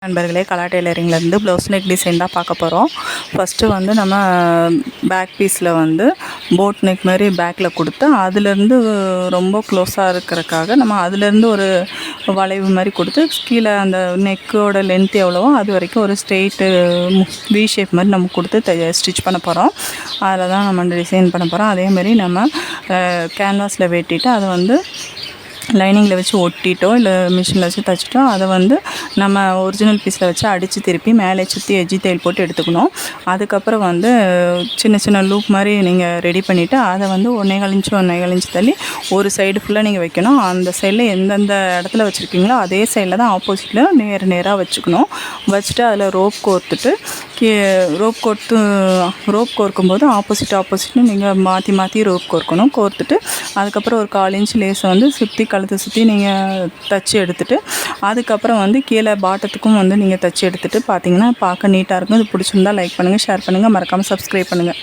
நண்பர்களே, கலா டெய்லரிங்லேருந்து blouse neck design தான் பார்க்க போகிறோம். ஃபஸ்ட்டு வந்து நம்ம பேக் பீஸில் வந்து போட் நெக் மாதிரி பேக்கில் கொடுத்து அதுலேருந்து ரொம்ப க்ளோஸாக இருக்கிறக்காக நம்ம அதுலேருந்து ஒரு வளைவு மாதிரி கொடுத்து கீழே அந்த நெக்கோட லென்த் எவ்வளவோ அது வரைக்கும் ஒரு ஸ்ட்ரெயிட்டு வி ஷேப் மாதிரி நம்ம கொடுத்து ஸ்டிச் பண்ண போகிறோம். அதில் தான் நம்ம டிசைன் பண்ண போகிறோம். அதேமாதிரி நம்ம கேன்வாஸில் வெட்டிட்டு அதை வந்து லைனிங்கில் வச்சு ஒட்டிட்டோ இல்லை மிஷினில் வச்சு தைச்சிட்டோ அதை வந்து நம்ம ஒரிஜினல் பீஸில் வச்சு அடித்து திருப்பி மேலே சுற்றி எஜ்ஜி தையல் போட்டு எடுத்துக்கணும். அதுக்கப்புறம் வந்து சின்ன சின்ன லூப் மாதிரி நீங்கள் ரெடி பண்ணிவிட்டு அதை வந்து 1.25 இன்ச் தள்ளி ஒரு சைடு ஃபுல்லாக நீங்கள் வைக்கணும். அந்த சைடில் எந்தெந்த இடத்துல வச்சுருக்கீங்களோ அதே சைடில் தான் ஆப்போசிட்டில் நேராக வச்சுக்கணும். வச்சுட்டு அதில் ரோப் கோர்த்துட்டு ரோப் கோர்க்கும்போது ஆப்போசிட்னு நீங்கள் மாற்றி ரோப் கோர்க்கணும். கோர்த்துட்டு அதுக்கப்புறம் ஒரு 1/4 இன்ச் லேஸை வந்து கழுத்தை சுற்றி நீங்கள் தச்சு எடுத்துகிட்டு அதுக்கப்புறம் வந்து கீழே பாட்டத்துக்கும் வந்து நீங்கள் தச்சு எடுத்துகிட்டு பார்த்தீங்கன்னா பார்க்க நீட்டாக இருக்கும். இது பிடிச்சிருந்தா லைக் பண்ணுங்கள், ஷேர் பண்ணுங்கள், மறக்காமல் சப்ஸ்கிரைப் பண்ணுங்கள்.